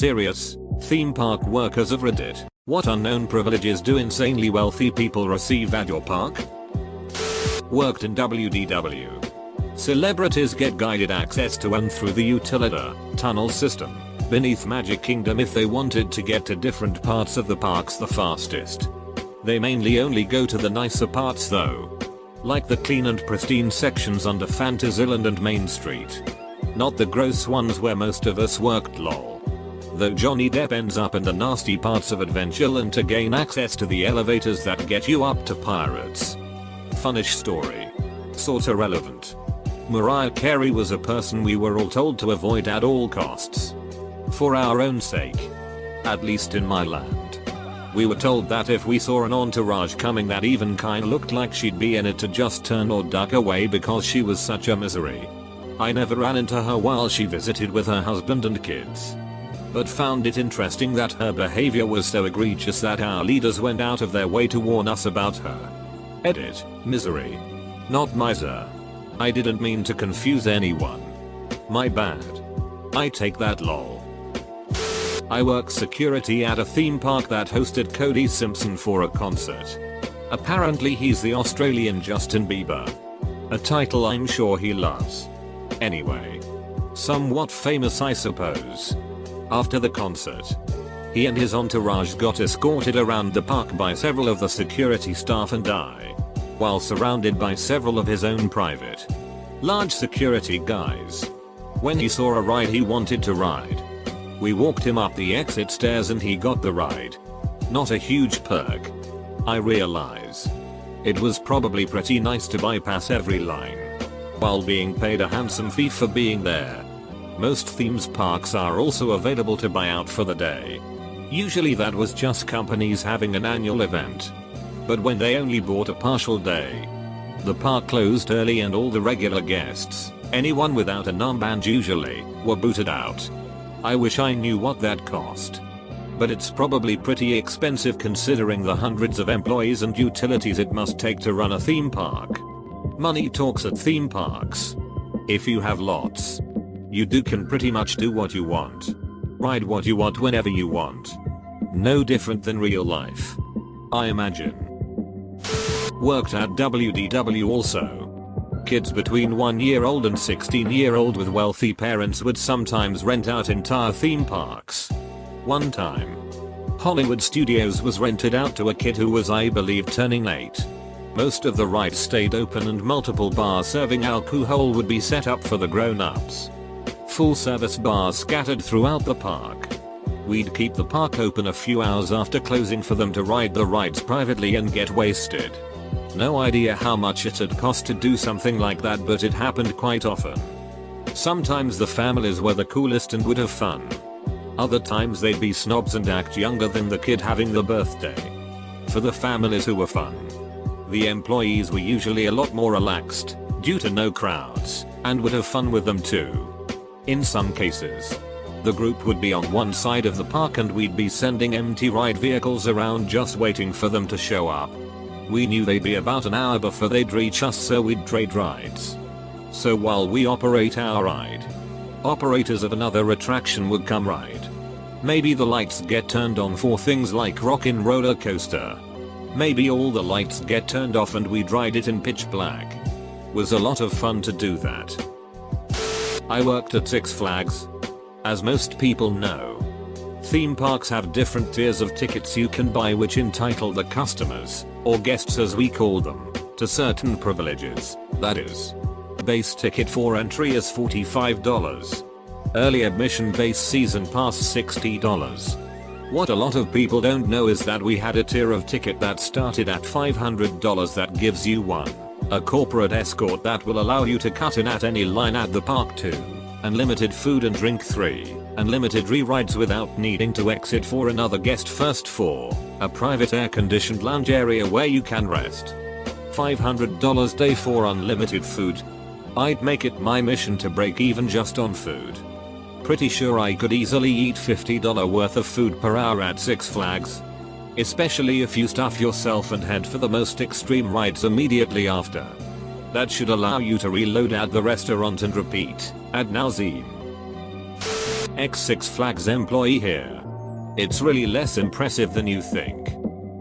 Serious? Theme park workers of Reddit. What unknown privileges do insanely wealthy people receive at your park? Worked in WDW. Celebrities get guided access to and through the utility tunnel system beneath Magic Kingdom if they wanted to get to different parts of the parks the fastest. They mainly only go to the nicer parts though. Like the clean and pristine sections under Fantasyland and Main Street. Not the gross ones where most of us worked lol. Though Johnny Depp ends up in the nasty parts of Adventureland to gain access to the elevators that get you up to Pirates. Funnish story. Sorta relevant. Mariah Carey was a person we were all told to avoid at all costs. For our own sake. At least in my land. We were told that if we saw an entourage coming that even kinda looked like she'd be in it to just turn or duck away because she was such a misery. I never ran into her while she visited with her husband and kids. But found it interesting that her behavior was so egregious that our leaders went out of their way to warn us about her. Edit. Misery. Not miser. I didn't mean to confuse anyone. My bad. I take that lol. I work security at a theme park that hosted Cody Simpson for a concert. Apparently he's the Australian Justin Bieber. A title I'm sure he loves. Anyway. Somewhat famous I suppose. After the concert, he and his entourage got escorted around the park by several of the security staff and I, while surrounded by several of his own private, large security guys. When he saw a ride he wanted to ride, we walked him up the exit stairs and he got the ride. Not a huge perk. I realize. It was probably pretty nice to bypass every line, while being paid a handsome fee for being there. Most themes parks are also available to buy out for the day. Usually that was just companies having an annual event. But when they only bought a partial day, the park closed early and all the regular guests, anyone without an armband usually, were booted out. I wish I knew what that cost. But it's probably pretty expensive considering the hundreds of employees and utilities it must take to run a theme park. Money talks at theme parks. If you have lots, you can pretty much do what you want. Ride what you want whenever you want. No different than real life, I imagine. Worked at WDW also. Kids between 1-year-old and 16-year-old with wealthy parents would sometimes rent out entire theme parks. One time, Hollywood Studios was rented out to a kid who was I believe turning 8. Most of the rides stayed open and multiple bars serving alcohol would be set up for the grown-ups. Full service bars scattered throughout the park. We'd keep the park open a few hours after closing for them to ride the rides privately and get wasted. No idea how much it'd cost to do something like that, but it happened quite often. Sometimes the families were the coolest and would have fun. Other times they'd be snobs and act younger than the kid having the birthday. For the families who were fun, the employees were usually a lot more relaxed, due to no crowds, and would have fun with them too. In some cases, the group would be on one side of the park and we'd be sending empty ride vehicles around just waiting for them to show up. We knew they'd be about an hour before they'd reach us, so we'd trade rides. So while we operate our ride, operators of another attraction would come ride. Maybe the lights get turned on for things like Rockin' Roller Coaster. Maybe all the lights get turned off and we'd ride it in pitch black. Was a lot of fun to do that. I worked at Six Flags. As most people know, theme parks have different tiers of tickets you can buy which entitle the customers, or guests as we call them, to certain privileges. That is, base ticket for entry is $45. Early admission base season pass $60. What a lot of people don't know is that we had a tier of ticket that started at $500 that gives you a corporate escort that will allow you to cut in at any line at the park 2, unlimited food and drink 3, unlimited re-rides without needing to exit for another guest first 4, a private air-conditioned lounge area where you can rest. $500 day for unlimited food. I'd make it my mission to break even just on food. Pretty sure I could easily eat $50 worth of food per hour at Six Flags. Especially if you stuff yourself and head for the most extreme rides immediately after. That should allow you to reload at the restaurant and repeat, ad nauseam. Ex-Six Flags employee here. It's really less impressive than you think.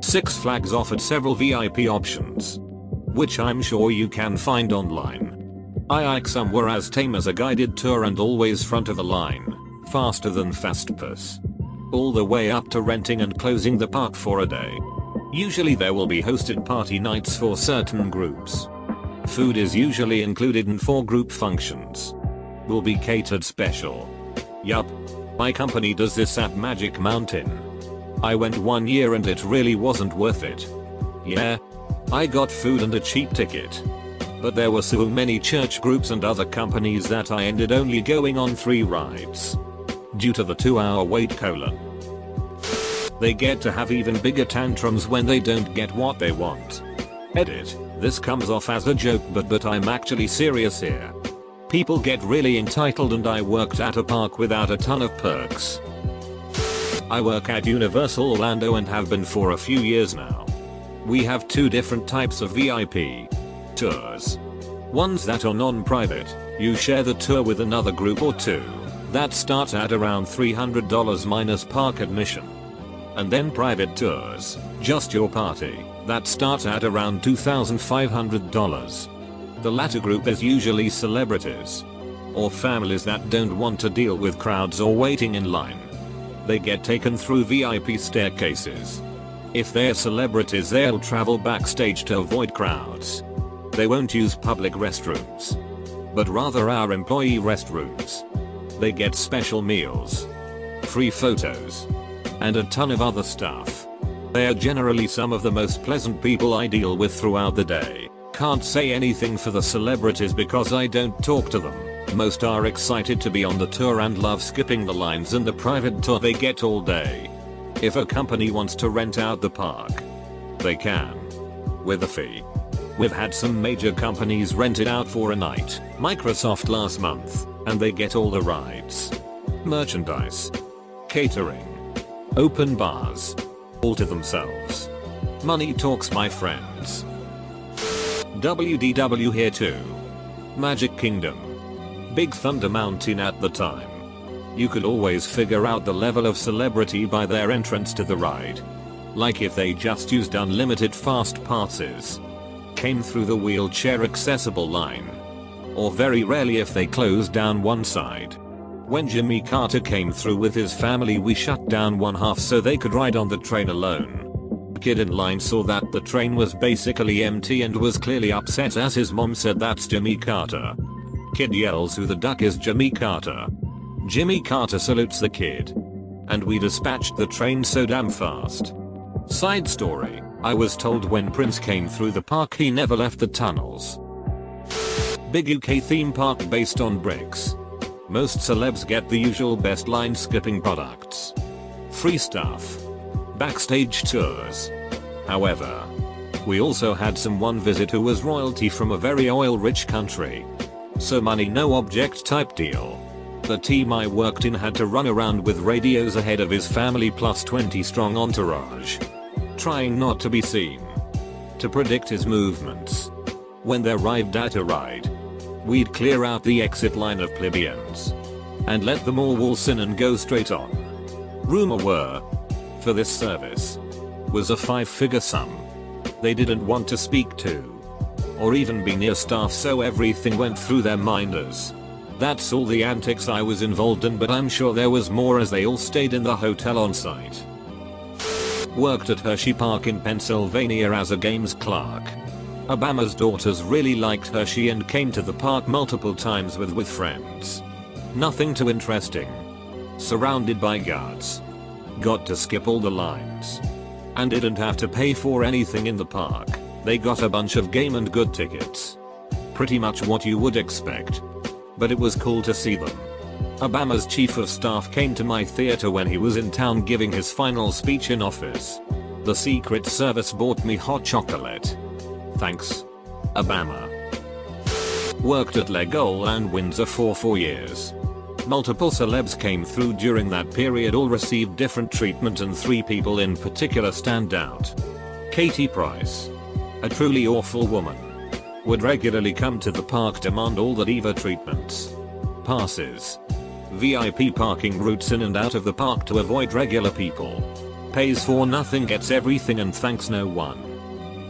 Six Flags offered several VIP options, which I'm sure you can find online. I like some were as tame as a guided tour and always front of the line, faster than Fastpass. All the way up to renting and closing the park for a day. Usually there will be hosted party nights for certain groups. Food is usually included in 4 group functions. Will be catered special. Yup. My company does this at Magic Mountain. I went 1 year and it really wasn't worth it. Yeah. I got food and a cheap ticket. But there were so many church groups and other companies that I ended only going on 3 rides. Due to the 2-hour wait colon. They get to have even bigger tantrums when they don't get what they want. Edit. This comes off as a joke but I'm actually serious here. People get really entitled and I worked at a park without a ton of perks. I work at Universal Orlando and have been for a few years now. We have 2 different types of VIP tours. Ones that are non-private, you share the tour with another group or 2. That start at around $300 minus park admission. And then private tours, just your party, that start at around $2,500. The latter group is usually celebrities. Or families that don't want to deal with crowds or waiting in line. They get taken through VIP staircases. If they're celebrities they'll travel backstage to avoid crowds. They won't use public restrooms. But rather our employee restrooms. They get special meals, free photos, and a ton of other stuff. They are generally some of the most pleasant people I deal with throughout the day. Can't say anything for the celebrities because I don't talk to them. Most are excited to be on the tour and love skipping the lines and the private tour they get all day. If a company wants to rent out the park, they can. With a fee. We've had some major companies rent it out for a night. Microsoft last month. And they get all the rides, merchandise, catering, open bars, all to themselves. Money talks, my friends. WDW here too. Magic Kingdom. Big Thunder Mountain at the time. You could always figure out the level of celebrity by their entrance to the ride. Like if they just used unlimited fast passes. Came through the wheelchair accessible line. Or very rarely if they closed down one side. When Jimmy Carter came through with his family we shut down one half so they could ride on the train alone. Kid in line saw that the train was basically empty and was clearly upset as his mom said that's Jimmy Carter. Kid yells who the duck is Jimmy Carter. Jimmy Carter salutes the kid. And we dispatched the train so damn fast. Side story, I was told when Prince came through the park he never left the tunnels. Big UK theme park based on bricks. Most celebs get the usual best line skipping products. Free stuff. Backstage tours. However, we also had one visit who was royalty from a very oil rich country. So money no object type deal. The team I worked in had to run around with radios ahead of his family plus 20 strong entourage. Trying not to be seen. To predict his movements. When they arrived at a ride, we'd clear out the exit line of plebeians. And let them all waltz in and go straight on. Rumor were, for this service, was a 5-figure sum. They didn't want to speak to. Or even be near staff so everything went through their minders. That's all the antics I was involved in but I'm sure there was more as they all stayed in the hotel on site. Worked at Hershey Park in Pennsylvania as a games clerk. Obama's daughters really liked Hershey and came to the park multiple times with friends. Nothing too interesting. Surrounded by guards. Got to skip all the lines. And didn't have to pay for anything in the park. They got a bunch of game and good tickets. Pretty much what you would expect. But it was cool to see them. Obama's chief of staff came to my theater when he was in town giving his final speech in office. The Secret Service bought me hot chocolate. Thanks, Obama. Worked at Legoland Windsor for 4 years. Multiple celebs came through during that period, all received different treatment and 3 people in particular stand out. Katie Price. A truly awful woman. Would regularly come to the park, demand all the diva treatments. Passes. VIP parking routes in and out of the park to avoid regular people. Pays for nothing, gets everything and thanks no one.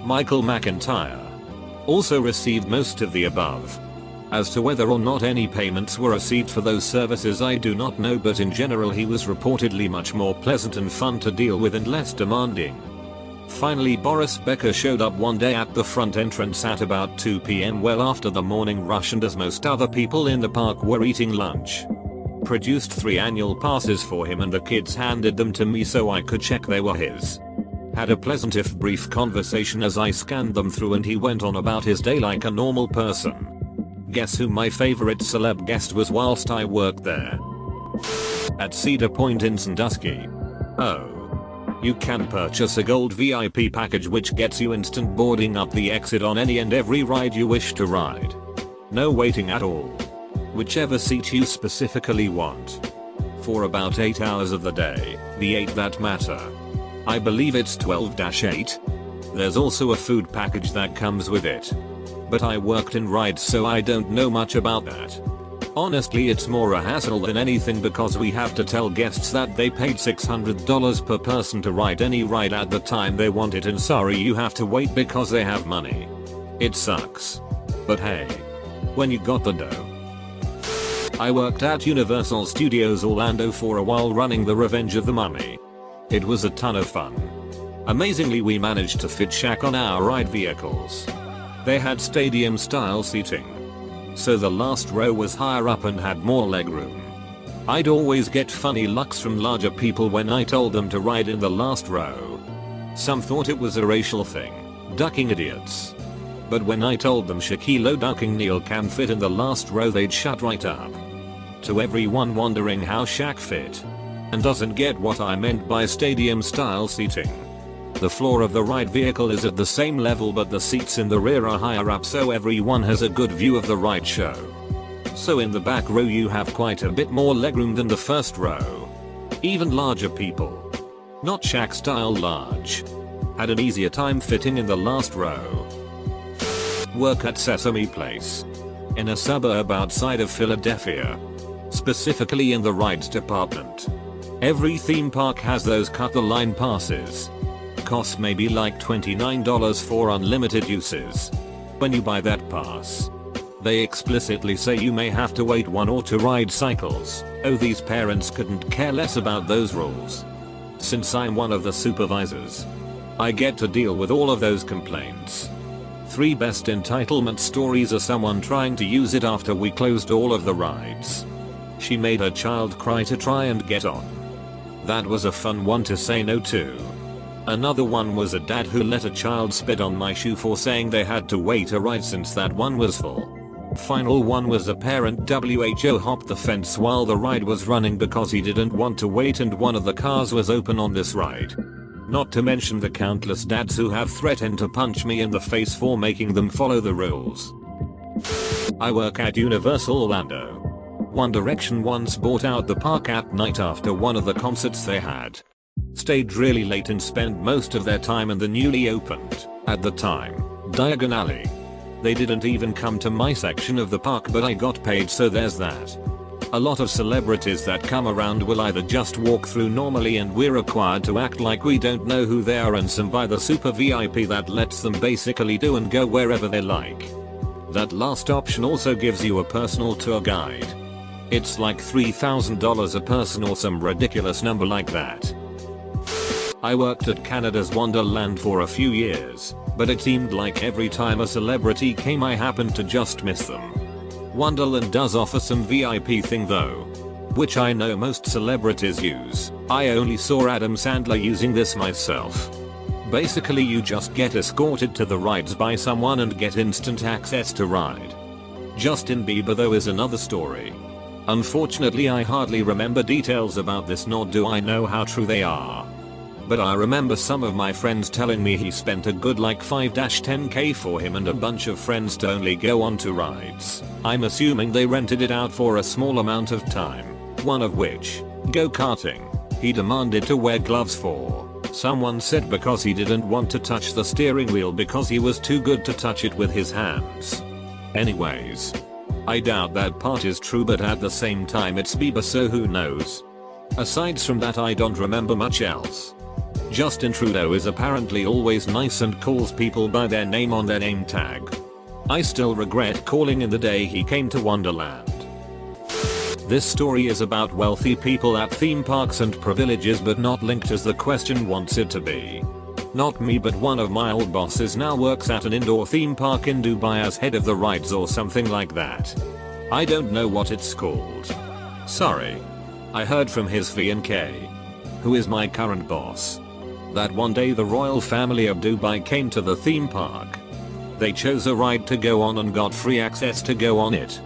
Michael McIntyre also received most of the above. As to whether or not any payments were received for those services I do not know, but in general he was reportedly much more pleasant and fun to deal with and less demanding. Finally, Boris Becker showed up one day at the front entrance at about 2 p.m. well after the morning rush, and as most other people in the park were eating lunch. Produced 3 annual passes for him and the kids handed them to me so I could check they were his. Had a pleasant if brief conversation as I scanned them through, and he went on about his day like a normal person. Guess who my favorite celeb guest was whilst I worked there? At Cedar Point in Sandusky. Oh. You can purchase a gold VIP package which gets you instant boarding up the exit on any and every ride you wish to ride. No waiting at all. Whichever seat you specifically want. For about 8 hours of the day, the 8 that matter. I believe it's 12-8. There's also a food package that comes with it. But I worked in rides so I don't know much about that. Honestly, it's more a hassle than anything because we have to tell guests that they paid $600 per person to ride any ride at the time they want it, and sorry you have to wait because they have money. It sucks. But hey. When you got the dough. I worked at Universal Studios Orlando for a while running The Revenge of the Mummy. It was a ton of fun. Amazingly, we managed to fit Shaq on our ride vehicles. They had stadium style seating. So the last row was higher up and had more legroom. I'd always get funny looks from larger people when I told them to ride in the last row. Some thought it was a racial thing. Ducking idiots. But when I told them Shaquille O'Neal ducking Neil can fit in the last row, they'd shut right up. To everyone wondering how Shaq fit and doesn't get what I meant by stadium style seating. The floor of the ride vehicle is at the same level, but the seats in the rear are higher up so everyone has a good view of the ride show. So in the back row you have quite a bit more legroom than the first row. Even larger people, not Shaq style large, had an easier time fitting in the last row. Work at Sesame Place. In a suburb outside of Philadelphia. Specifically in the rides department. Every theme park has those cut the line passes. Costs maybe like $29 for unlimited uses. When you buy that pass, they explicitly say you may have to wait 1 or 2 ride cycles. Oh, these parents couldn't care less about those rules. Since I'm one of the supervisors, I get to deal with all of those complaints. 3 best entitlement stories are someone trying to use it after we closed all of the rides. She made her child cry to try and get on. That was a fun one to say no to. Another one was a dad who let a child spit on my shoe for saying they had to wait a ride since that one was full. Final one was a parent WHO hopped the fence while the ride was running because he didn't want to wait and one of the cars was open on this ride. Not to mention the countless dads who have threatened to punch me in the face for making them follow the rules. I work at Universal Orlando. One Direction once bought out the park at night after one of the concerts they had. Stayed really late and spent most of their time in the newly opened, at the time, Diagon Alley. They didn't even come to my section of the park, but I got paid, so there's that. A lot of celebrities that come around will either just walk through normally and we're required to act like we don't know who they are, and some buy the super VIP that lets them basically do and go wherever they like. That last option also gives you a personal tour guide. It's like $3,000 a person or some ridiculous number like that. I worked at Canada's Wonderland for a few years, but it seemed like every time a celebrity came I happened to just miss them. Wonderland does offer some VIP thing though, which I know most celebrities use. I only saw Adam Sandler using this myself. Basically you just get escorted to the rides by someone and get instant access to ride. Justin Bieber though is another story. Unfortunately I hardly remember details about this, nor do I know how true they are. But I remember some of my friends telling me he spent a good like 5-10k for him and a bunch of friends to only go on 2 rides. I'm assuming they rented it out for a small amount of time. One of which, go-karting, he demanded to wear gloves for. Someone said because he didn't want to touch the steering wheel because he was too good to touch it with his hands. Anyways, I doubt that part is true, but at the same time it's Bieber, so who knows. Aside from that, I don't remember much else. Justin Trudeau is apparently always nice and calls people by their name on their name tag. I still regret calling in the day he came to Wonderland. This story is about wealthy people at theme parks and privileges, but not linked as the question wants it to be. Not me, but one of my old bosses now works at an indoor theme park in Dubai as head of the rides or something like that. I don't know what it's called. Sorry. I heard from his V&K, who is my current boss, that one day the royal family of Dubai came to the theme park. They chose a ride to go on and got free access to go on it.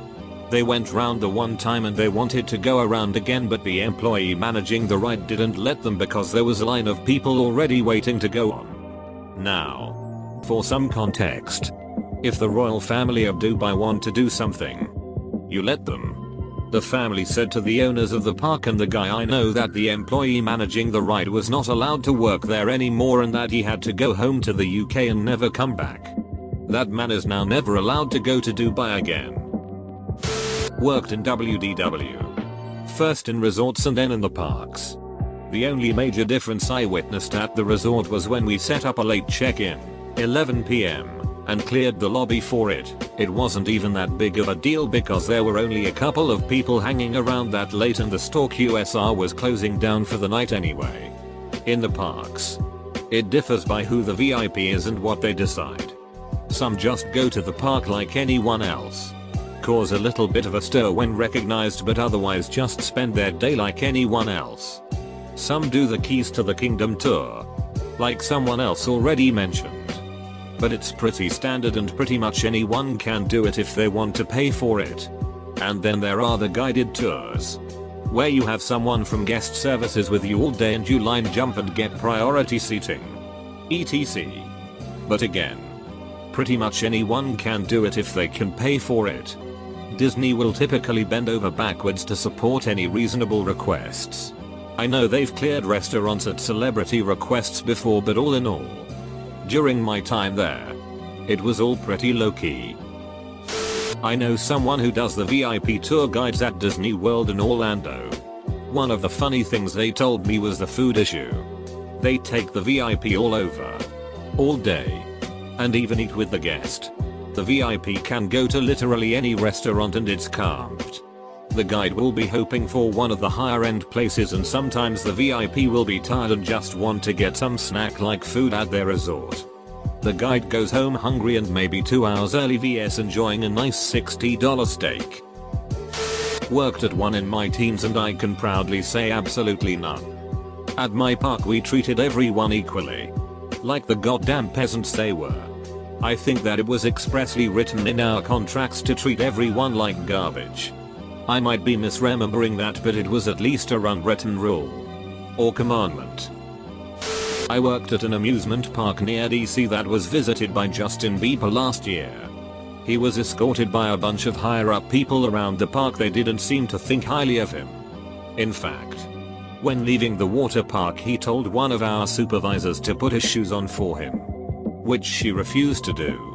They went round the one time and they wanted to go around again, but the employee managing the ride didn't let them because there was a line of people already waiting to go on. Now, for some context, if the royal family of Dubai want to do something, you let them. The family said to the owners of the park and the guy I know that the employee managing the ride was not allowed to work there anymore and that he had to go home to the UK and never come back. That man is now never allowed to go to Dubai again. Worked in WDW. First in resorts and then in the parks. The only major difference I witnessed at the resort was when we set up a late check-in, 11 PM, and cleared the lobby for it. It wasn't even that big of a deal because there were only a couple of people hanging around that late and the store QSR was closing down for the night anyway. In the parks, it differs by who the VIP is and what they decide. Some just go to the park like anyone else, cause a little bit of a stir when recognized, but otherwise just spend their day like anyone else. Some do the Keys to the Kingdom tour, like someone else already mentioned. But it's pretty standard and pretty much anyone can do it if they want to pay for it. And then there are the guided tours, where you have someone from guest services with you all day and you line jump and get priority seating, etc. But again, pretty much anyone can do it if they can pay for it. Disney will typically bend over backwards to support any reasonable requests. I know they've cleared restaurants at celebrity requests before, but all in all, during my time there, it was all pretty low-key. I know someone who does the VIP tour guides at Disney World in Orlando. One of the funny things they told me was the food issue. They take the VIP all over, all day, and even eat with the guest. The VIP can go to literally any restaurant and it's carved. The guide will be hoping for one of the higher end places, and sometimes the VIP will be tired and just want to get some snack like food at their resort. The guide goes home hungry and maybe 2 hours early vs enjoying a nice $60 steak. Worked at one in my teens and I can proudly say absolutely none. At my park we treated everyone equally, like the goddamn peasants they were. I think that it was expressly written in our contracts to treat everyone like garbage. I might be misremembering that, but it was at least a unwritten rule or commandment. I worked at an amusement park near DC that was visited by Justin Bieber last year. He was escorted by a bunch of higher up people around the park. They didn't seem to think highly of him. In fact, when leaving the water park he told one of our supervisors to put his shoes on for him, which she refused to do.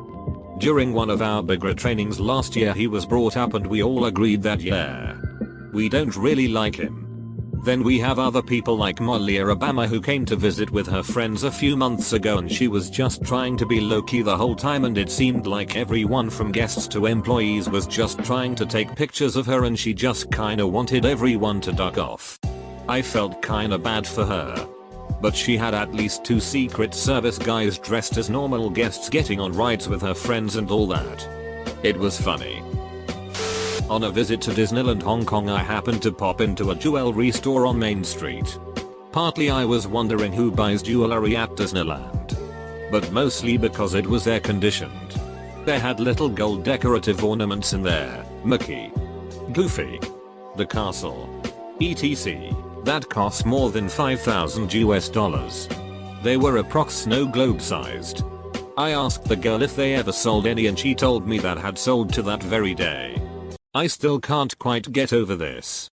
During one of our bigger trainings last year he was brought up and we all agreed that yeah, we don't really like him. Then we have other people like Molly Obama who came to visit with her friends a few months ago and she was just trying to be low-key the whole time, and it seemed like everyone from guests to employees was just trying to take pictures of her and she just kinda wanted everyone to duck off. I felt kinda bad for her. But she had at least 2 Secret Service guys dressed as normal guests getting on rides with her friends and all that. It was funny. On a visit to Disneyland Hong Kong I happened to pop into a jewelry store on Main Street. Partly I was wondering who buys jewelry at Disneyland, but mostly because it was air conditioned. They had little gold decorative ornaments in there, Mickey, Goofy, the castle, etc. that cost more than $5,000 US. They were approx snow globe sized. I asked the girl if they ever sold any and she told me that had sold to that very day. I still can't quite get over this.